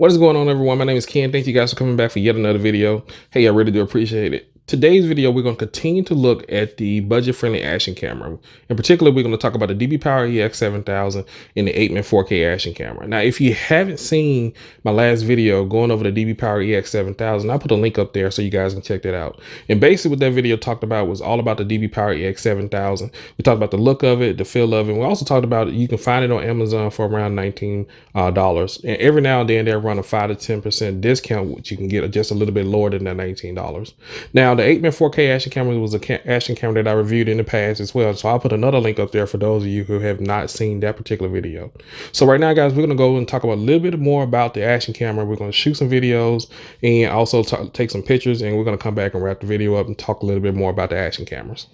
What is going on, everyone? My name is Ken. Thank you guys for coming back for yet another video. Hey, I really do appreciate it. Today's video, we're going to continue to look at the budget-friendly action camera. In particular, we're going to talk about the DBPOWER EX700 and the APEMAN 4K action camera. Now, if you haven't seen my last video going over the DBPOWER EX700, I'll put a link up there so you guys can check that out. And basically what that video talked about was all about the DBPOWER EX700. We talked about the look of it, the feel of it. We also talked about you can find it on Amazon for around $19. And every now and then they'll run a 5 to 10% discount, which you can get just a little bit lower than that $19. Now, the APEMAN 4K action camera was a action camera that I reviewed in the past as well. So I'll put another link up there for those of you who have not seen that particular video. So right now, guys, we're going to go and talk about a little bit more about the action camera. We're going to shoot some videos and also take some pictures, and we're going to come back and wrap the video up and talk a little bit more about the action cameras.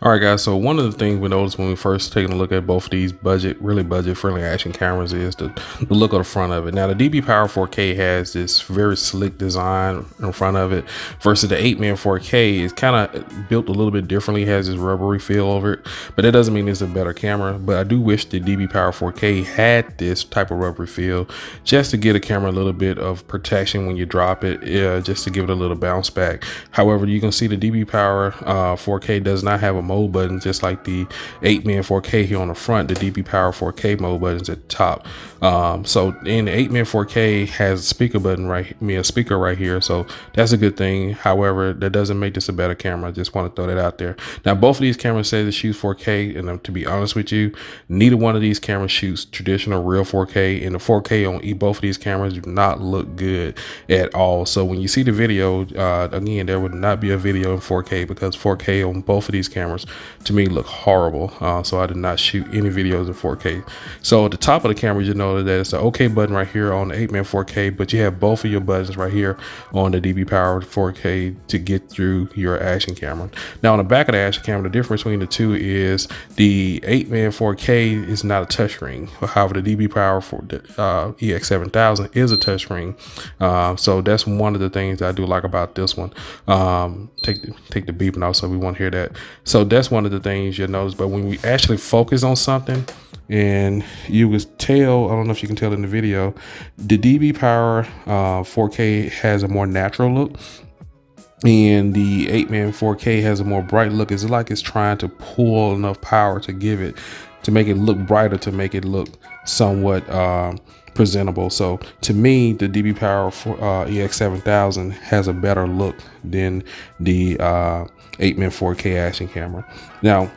All right, guys, so one of the things we noticed when we first taking a look at both of these really budget friendly action cameras is the look of the front of it. Now, the DBPOWER 4K has this very slick design in front of it versus the APEMAN 4K is kind of built a little bit differently, has this rubbery feel over it, but that doesn't mean it's a better camera. But I do wish the DBPOWER 4K had this type of rubbery feel just to get a camera a little bit of protection when you drop it, just to give it a little bounce back. However, you can see the DBPOWER 4K does not have a mode button, just like the APEMAN 4K here on the front. The DBPOWER 4K mode buttons at the top. So in the APEMAN 4K has a speaker button a speaker right here, so that's a good thing. However, that doesn't make this a better camera. I just want to throw that out there. Now, both of these cameras say they shoot 4K, and to be honest with you, neither one of these cameras shoots traditional real 4K, and the 4K on both of these cameras do not look good at all. So when you see the video, again, there would not be a video in 4K because 4K on both of these cameras to me look horrible. So I did not shoot any videos in 4K. So at the top of the camera, you know that it's an OK button right here on the APEMAN 4K, but you have both of your buttons right here on the DBPOWER 4K to get through your action camera. Now, on the back of the action camera, the difference between the two is the APEMAN 4K is not a touchscreen. However, the DBPOWER EX700 is a touchscreen. So that's one of the things I do like about this one. Take the beeping off so we won't hear that. So that's one of the things you'll notice. But when we actually focus on something, and you would tell, I don't know if you can tell in the video, the DBPOWER 4K has a more natural look, and the APEMAN 4K has a more bright look. It's like it's trying to pull enough power to make it look brighter, to make it look somewhat presentable. So to me, the DBPOWER EX700 has a better look than the APEMAN 4K action camera. Now,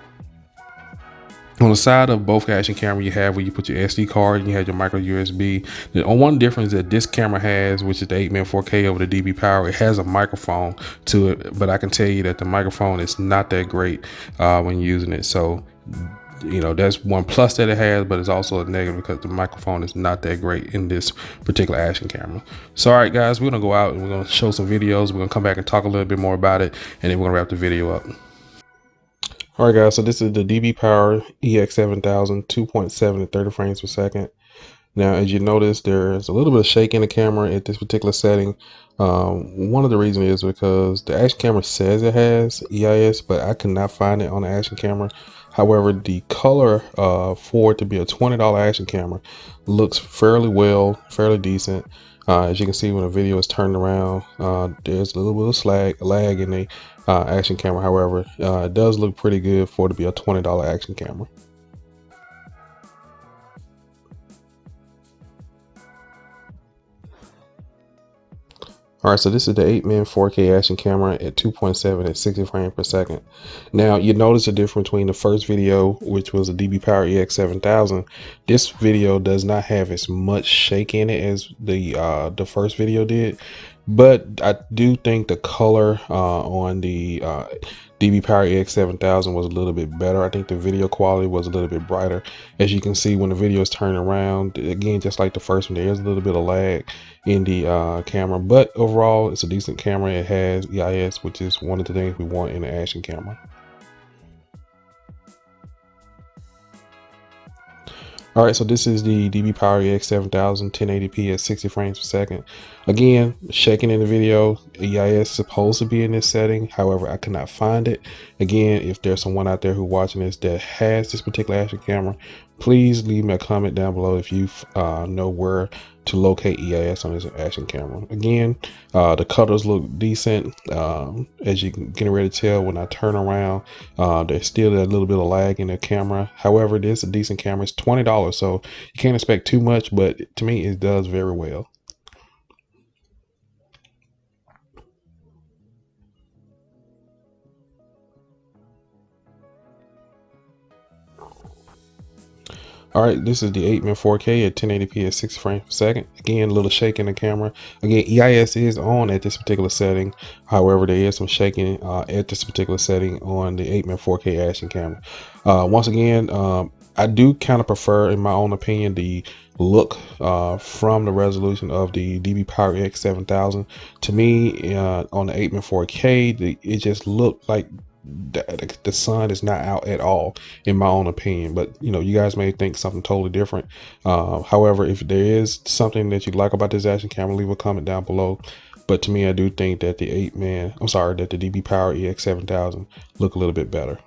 on the side of both action camera, you have where you put your SD card and you have your micro USB. The one difference that this camera has, which is the APEMAN 4K over the DBPOWER, it has a microphone to it, but I can tell you that the microphone is not that great when using it. So, you know, that's one plus that it has, but it's also a negative because the microphone is not that great in this particular action camera. So, all right, guys, we're gonna go out and we're gonna show some videos. We're gonna come back and talk a little bit more about it, and then we're gonna wrap the video up. All right, guys, so this is the DBPOWER EX700 2.7 at 30 frames per second. Now, as you notice, there's a little bit of shake in the camera at this particular setting. One of the reasons is because the action camera says it has EIS, but I could not find it on the action camera. However, the color for it to be a $20 action camera looks fairly decent. As you can see, when the video is turned around, there's a little bit of lag in the action camera. However, it does look pretty good for it to be a $20 action camera. All right, so this is the APEMAN 4K action camera at 2.7 at 60 frames per second. Now, you notice the difference between the first video, which was a DBPOWER EX700. This video does not have as much shake in it as the first video did, but I do think the color on the DBPOWER EX700 was a little bit better. I think the video quality was a little bit brighter. As you can see, when the video is turning around, again, just like the first one, there is a little bit of lag in the camera, but overall, it's a decent camera. It has EIS, which is one of the things we want in an action camera. All right, so this is the DBPOWER EX700 1080p at 60 frames per second. Again, shaking in the video, EIS is supposed to be in this setting. However, I could not find it. Again, if there's someone out there who watching this that has this particular action camera, please leave me a comment down below if you know where to locate EIS on this action camera. Again, the colors look decent. As you can get ready to tell, when I turn around, there's still a little bit of lag in the camera. However, it is a decent camera. It's $20, so you can't expect too much, but to me, it does very well. All right, this is the APEMAN 4K at 1080p at 60 frames per second. Again, a little shake in the camera. Again, EIS is on at this particular setting. However, there is some shaking at this particular setting on the APEMAN 4K action camera. Once again, I do kind of prefer, in my own opinion, the look from the resolution of the DBPOWER EX700. To me, on the APEMAN 4K, it just looked like the sun is not out at all, in my own opinion. But you know, you guys may think something totally different. However, if there is something that you like about this action camera, leave a comment down below. But to me, I do think that the that the DBPOWER EX700 look a little bit better.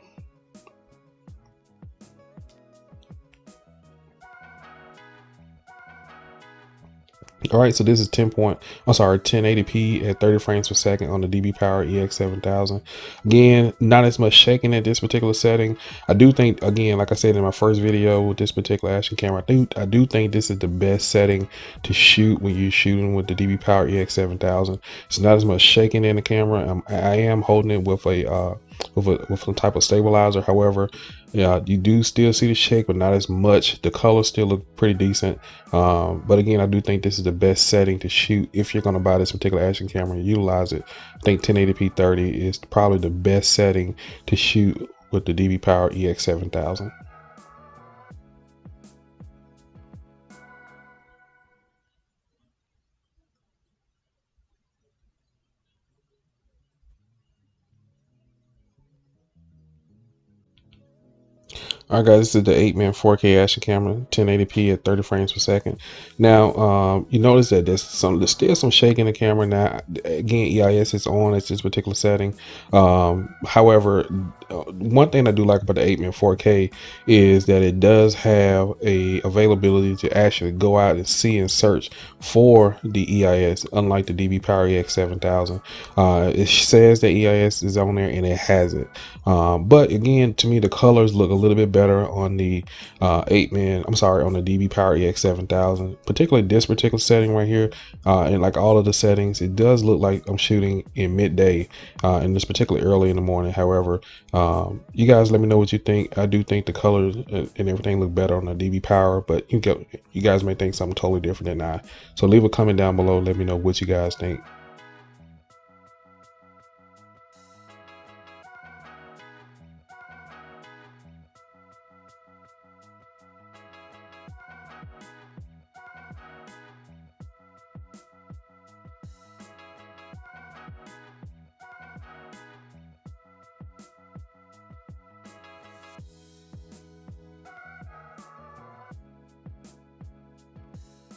All right, so this is 1080p at 30 frames per second on the DBPOWER EX700. Again, not as much shaking at this particular setting. I do think, again, like I said in my first video with this particular action camera, I do think this is the best setting to shoot when you're shooting with the DBPOWER EX700. It's not as much shaking in the camera. I am holding it with with some type of stabilizer. However, yeah, you do still see the shake, but not as much. The colors still look pretty decent. But again, I do think this is the best setting to shoot if you're going to buy this particular action camera and utilize it. I think 1080p 30 is probably the best setting to shoot with the DBPOWER EX700. All right, guys, this is the APEMAN 4K action camera, 1080p at 30 frames per second. Now, you notice that there's still some shake in the camera. Now, again, EIS is on at this particular setting. However, one thing I do like about the APEMAN 4K is that it does have a availability to actually go out and see and search for the EIS, unlike the DBPOWER EX700. It says that EIS is on there and it has it. But again, to me, the colors look a little bit better on the on the DBPOWER EX700, particularly this particular setting right here. And like all of the settings, it does look like I'm shooting in midday, and this particularly early in the morning. However, you guys let me know what you think. I do think the colors and everything look better on the DBPOWER, but you guys may think something totally different than I. So leave a comment down below. Let me know what you guys think.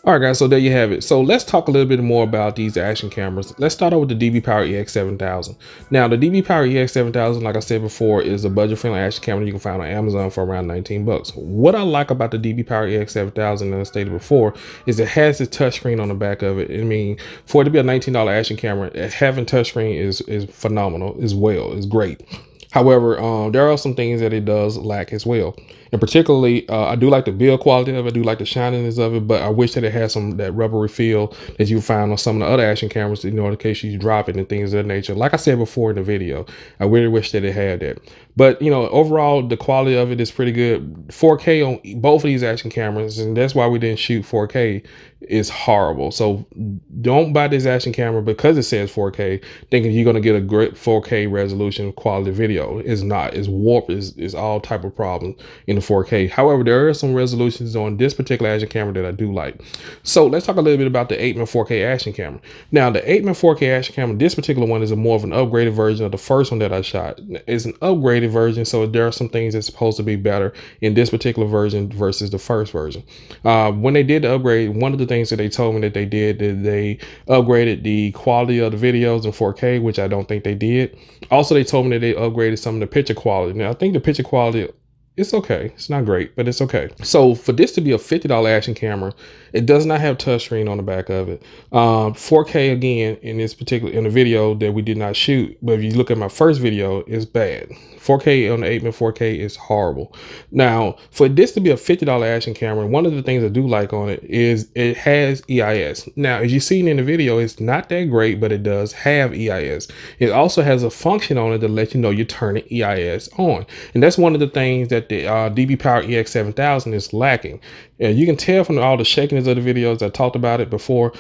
All right, guys, so there you have it. So let's talk a little bit more about these action cameras. Let's start out with the DBPOWER EX700. Now, the DBPOWER EX700, like I said before, is a budget-friendly action camera you can find on Amazon for around 19 bucks. What I like about the DBPOWER EX700, as I stated before, is it has this touchscreen on the back of it. I mean, for it to be a $19 action camera, having touchscreen is phenomenal, is great. However, there are some things that it does lack as well. And particularly, I do like the build quality of it. I do like the shininess of it, but I wish that it had that rubbery feel that you find on some of the other action cameras, you know, in case you drop it and things of that nature. Like I said before in the video, I really wish that it had that. But, you know, overall, the quality of it is pretty good. 4K on both of these action cameras, and that's why we didn't shoot 4K, is horrible. So don't buy this action camera because it says 4K, thinking you're going to get a great 4K resolution quality video. It's not. It's warped. It's all type of problems in the 4K. However, there are some resolutions on this particular action camera that I do like. So let's talk a little bit about the APEMAN 4K action camera. Now, the APEMAN 4K action camera, this particular one is a more of an upgraded version of the first one that I shot. It's an upgraded upgraded version, so there are some things that's supposed to be better in this particular version versus the first version. When they did the upgrade, one of the things that they told me that they did is they upgraded the quality of the videos in 4K, which I don't think they did. Also, they told me that they upgraded some of the picture quality. Now, I think the picture quality, it's okay. It's not great, but it's okay. So for this to be a $50 action camera, it does not have touchscreen on the back of it. 4K again in the video that we did not shoot, but if you look at my first video, it's bad. 4K on the APEMAN 4K is horrible. Now, for this to be a $50 action camera, one of the things I do like on it is it has EIS. Now, as you've seen in the video, it's not that great, but it does have EIS. It also has a function on it to let you know you're turning EIS on. And that's one of the things that the DBPOWER EX700 is lacking. And you can tell from all the shakiness of the videos, I talked about it before.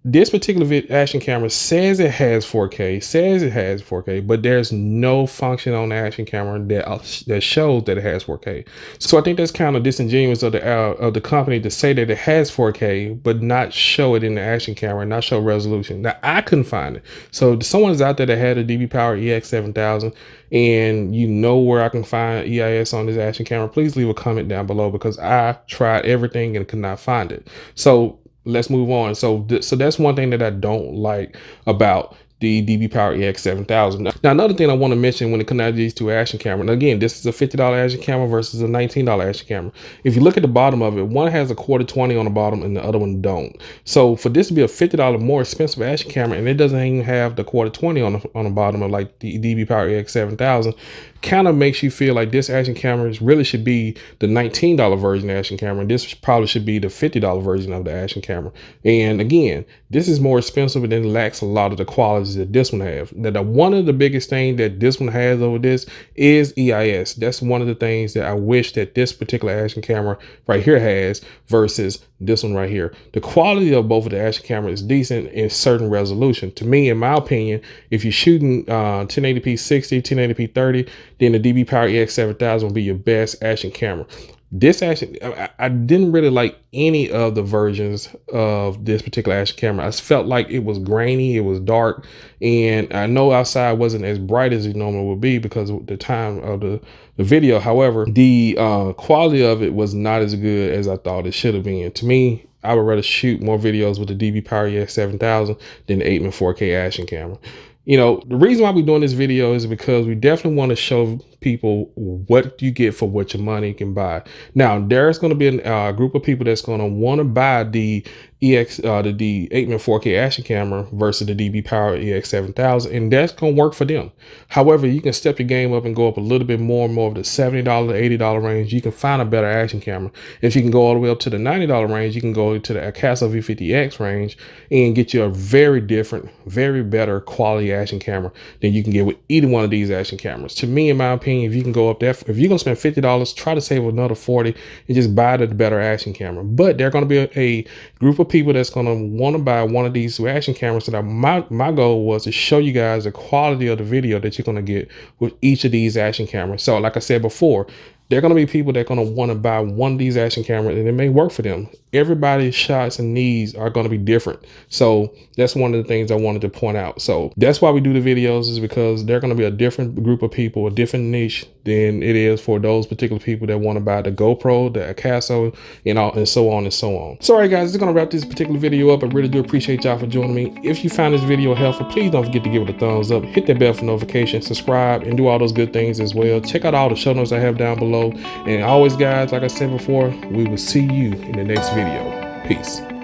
This particular action camera says it has 4K, but there's no function on the action camera that shows that it has 4K. So I think that's kind of disingenuous of the company to say that it has 4K, but not show it in the action camera, not show resolution. Now, I couldn't find it. So if someone's out there that had a DBPOWER EX700 and you know where I can find EIS on this action camera, please leave a comment down below, because I tried everything and could not find it. So let's move on. So that's one thing that I don't like about the DBPOWER EX700. Now, another thing I want to mention when it comes down to these two action cameras, and again, this is a $50 action camera versus a $19 action camera. If you look at the bottom of it, one has a quarter 20 on the bottom and the other one don't. So for this to be a $50 more expensive action camera, and it doesn't even have the quarter 20 on the bottom of like the DBPOWER EX700, kind of makes you feel like this action camera really should be the $19 version of the action camera. This probably should be the $50 version of the action camera. And again, this is more expensive and then lacks a lot of the qualities that this one has. Now, one of the biggest things that this one has over this is EIS. That's one of the things that I wish that this particular action camera right here has versus this one right here. The quality of both of the action cameras is decent in certain resolution. To me, in my opinion, if you're shooting 1080p 60, 1080p 30, then the DBPOWER EX700 will be your best action camera. This action, I didn't really like any of the versions of this particular action camera. I felt like it was grainy, it was dark, and I know outside wasn't as bright as it normally would be because of the time of the video. However, the quality of it was not as good as I thought it should have been. To me, I would rather shoot more videos with the DBPOWER EX700 than the APEMAN 4K action camera. You know, the reason why we're doing this video is because we definitely want to show people what you get for what your money can buy. Now, there's going to be a group of people that's going to want to buy the APEMAN 4K action camera versus the DBPOWER EX700, and that's going to work for them. However, you can step your game up and go up a little bit more and more of the $70 to $80 range. You can find a better action camera. If you can go all the way up to the $90 range, you can go to the Acaso V50X range and get you a very different, very better quality action camera than you can get with either one of these action cameras. To me, in my opinion, if you can go up there, if you're gonna spend $50, try to save another $40 and just buy the better action camera. But there are gonna be a group of people that's gonna want to buy one of these action cameras. So that my goal was to show you guys the quality of the video that you're gonna get with each of these action cameras. So like I said before, there are going to be people that are going to want to buy one of these action cameras, and it may work for them. Everybody's shots and needs are going to be different. So that's one of the things I wanted to point out. So that's why we do the videos, is because they're going to be a different group of people, a different niche than it is for those particular people that want to buy the GoPro, the Acaso, and so on and so on. So all right, guys, this is going to wrap this particular video up. I really do appreciate y'all for joining me. If you found this video helpful, please don't forget to give it a thumbs up, hit that bell for notifications, subscribe, and do all those good things as well. Check out all the show notes I have down below. And always, guys, like I said before, we will see you in the next video. Peace.